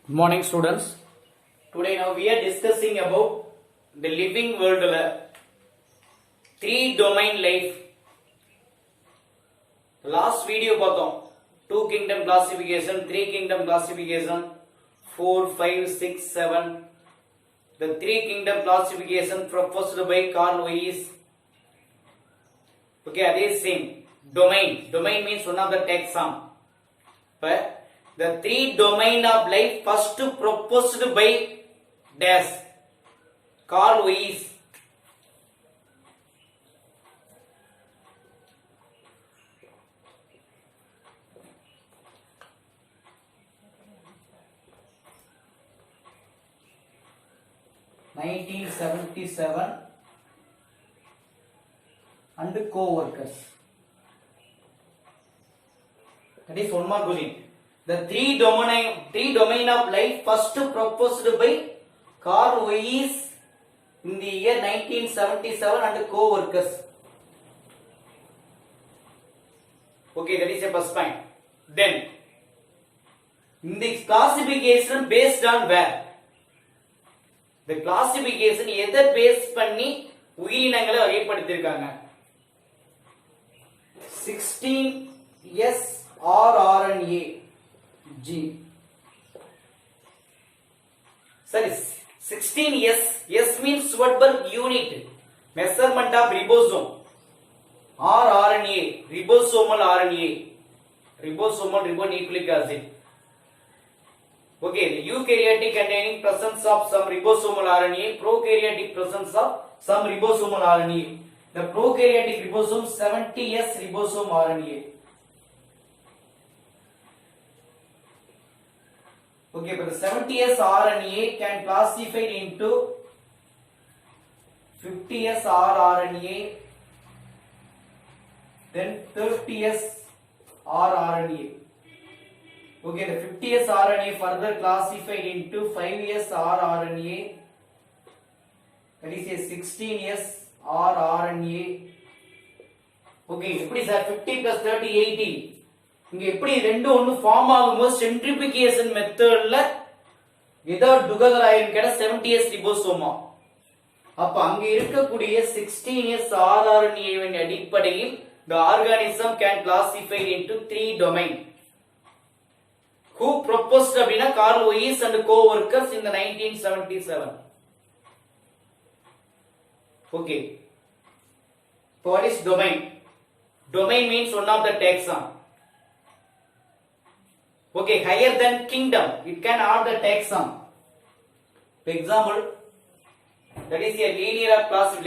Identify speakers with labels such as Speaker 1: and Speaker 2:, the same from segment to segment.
Speaker 1: Good morning students. Today now we are discussing about the living world three domain life. The last video பார்த்தோம் two kingdom classification, three kingdom classification, 4, 5, 6, 7. The three kingdom classification proposed by Carl Weiss. Okay, that is same. Domain means one of the taxon. But the three domain of life first proposed by Dash Carl Weiss. (1977) and co-workers. That is one more question. The three domain of life first proposed by Carl Weiss in the year 1977 and co-workers. Okay, that is a first point. Then, in the classification based on where? The classification எதை base பண்ணி உயிரினங்களை வகைப்படுத்திருக்காங்க? 16S rRNA gene. Sorry, 16S. S means Schwarzschild unit, measurement of ribosome. rRNA, ribosomal RNA, ribosomal ribonucleic acid. Okay, the eukaryotic containing presence of some ribosomal RNA, prokaryotic presence of some ribosomal RNA. The prokaryotic ribosome 70S ribosome RNA. Okay, but the 70S RNA can classify into 50S rRNA, then 30S rRNA. Okay, the 50S RNA further classified into 5S rRNA, that is a 16S rRNA. Okay, எப்படி sir 50 plus 30 80? இங்க எப்படி ரெண்டு ஒன்னு form ஆகும்போது சென்ட்ரிபிகேஷன் மெத்தட்ல without together ஆயிருக்கட 70S ரிபோசோமா. அப்ப அங்க இருக்கக்கூடிய 16S rRNA வின் அடிப்படையில் the organism can classify into three domain. Who proposed அப்படினா Carl Weiss and co-workers in the 1977. Okay. What is domain? Domain means one of the taxon. Okay, higher than kingdom, it can add the taxon. For example, that is a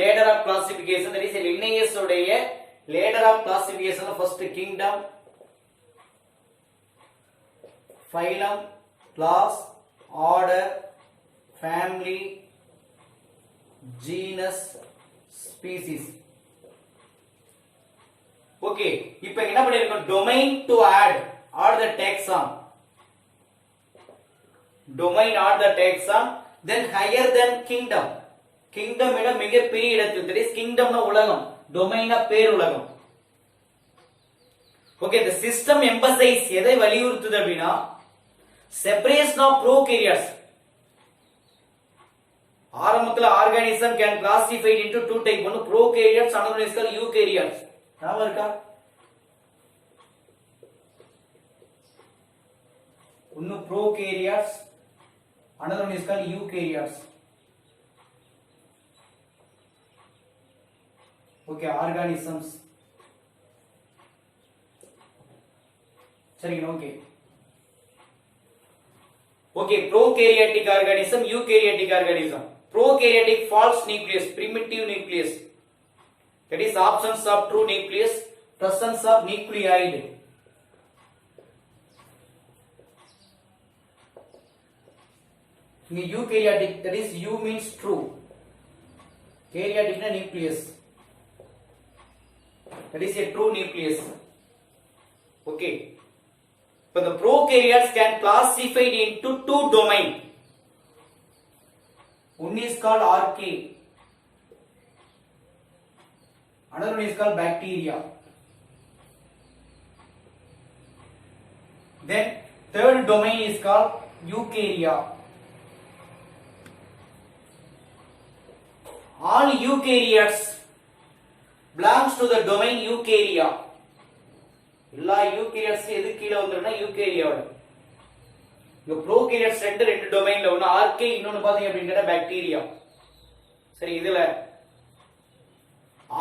Speaker 1: ladder of classification. That is a Linnaeus உடைய ladder of classification. First kingdom, phylum, class, order, family, genus, species. Okay, இப்போ என்ன பண்ணிருக்கோம்? Domain to add the taxon. Domain add the taxon. Then higher than kingdom. Kingdom விட மிகப்பெரிய இடத்தில். That is kingdom னா உலகம். Domain னா பேருலகம். Okay, the system emphasize எதை வலியுறுத்துது அப்படினா separation of prokaryotes. ஆரம்பத்துல organism can classified into two type. ஒன்னு prokaryotes, another is called eukaryotes. ஞாபகம் இருக்கா? ஒன்னு prokaryotes, another one is called eukaryotes. Okay, organisms. சரிங்க, okay. Okay, prokaryotic organism, eukaryotic organism. Prokaryotic false nucleus, primitive nucleus. That is absence of true nucleus, presence of nucleoid. In eukaryotic, that is U means true. Karyotic na nucleus. That is a true nucleus. Okay. But the prokaryotes can classify into two domain. One is called archaea. Another one is called bacteria. Then third domain is called eukarya. All eukaryotes belongs to the domain eukarya. எல்லா eukaryotes எது கீழ வந்துருன்னா யூகேரியாவோட. இந்த prokaryotes ரெண்டு டொமைன்ல ஒன்னு RK, இன்னொன்னு பாத்தீங்க அப்படின்னா bacteria. சரி, இதுல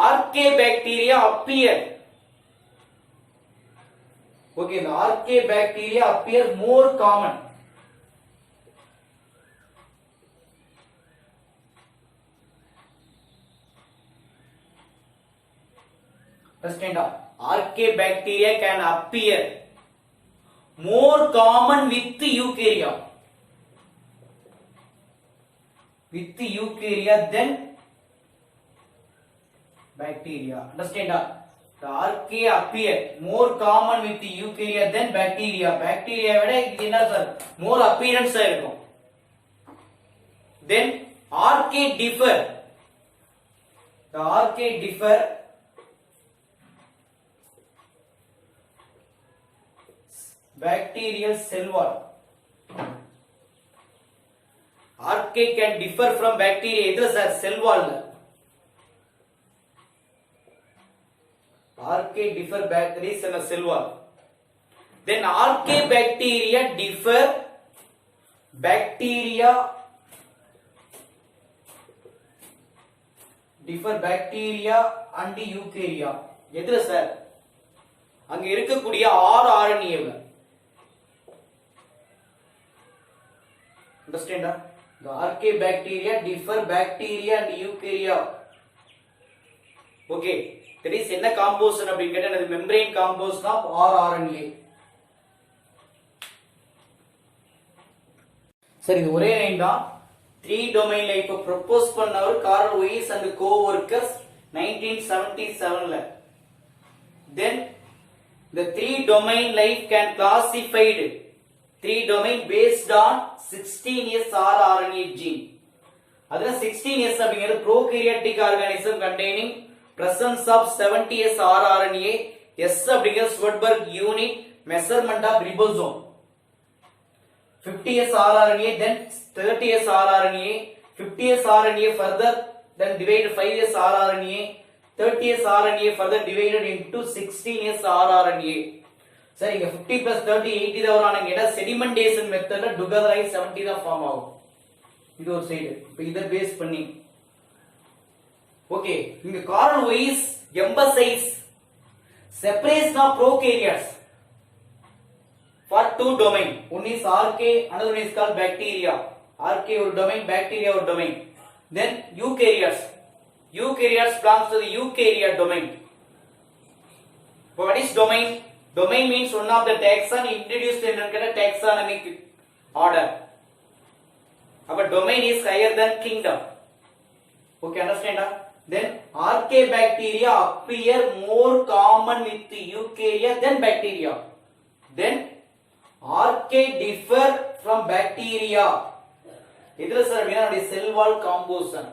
Speaker 1: ஆர்கே பாக்டீரியா அப்பியர். ஓகே, இந்த archaebacteria appear more common. Understand? Archaebacteria can appear more common with eukarya. With eukarya than bacteria. Understand? The archaea appear more common with eukarya than bacteria. Bacteria விட இது என்ன sir more appearance இருக்கும். Then archaea differ. The archaea differ bacterial cell wall. Archaea can differ from bacteria. Either sir cell wall. Archaea differ bacteria in a cell wall. Then archaea bacteria differ bacteria and eukarya. எதுல sir அங்க இருக்கக்கூடிய RNA. Understand? The archaebacteria differ bacteria and eukarya. Okay, that is என்ன composition அப்படினு கேட்டா அது membrane composition of rRNA. சரி, இது ஒரே லைன் தான். 3 டொமைன்ல இப்ப ப்ரோபோஸ் பண்ணவர் கார்ல் லூயிஸ் and co-workers 1977ல. Then the 3 domain life can classified 3 domain based on 16S rRNA gene. அதுல 16S அப்படிங்கிறது prokaryotic organism containing presence of 70S rRNA. S அப்படிங்கிறது Svedberg unit measurement of ribosome. 50S rRNA, then 30S rRNA, 50S RNA further then divided 5S rRNA, 30S RNA further divided into 16S rRNA. சரி, இங்க 50 plus 30 80 தான் வரும். ஆனா sedimentation மெத்தட்ல together 70 தான் form ஆகும். இது ஒரு சைடு. இப்போ இத பேஸ் பண்ணி ஓகே, இங்க Carl Lewis emphasize separation of prokaryotes for 2 domain. One is archaea, another one is called bacteria. Archaea ஒரு domain, bacteria ஒரு domain. Then eukaryotes. Eukaryotes belongs to the eukarya domain. What is domain? Domain means one of the taxon introduced in a taxonomic order. Our domain is higher than kingdom. Okay, understand? Then archaebacteria appear more common with eukarya than bacteria. Then archaea differ from bacteria. Idhula sir we have cell wall composition.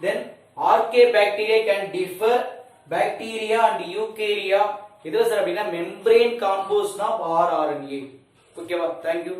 Speaker 1: Then archaebacteria can differ bacteria and eukarya. Idhula sir we have membrane composition of rRNA. Okay, thank you.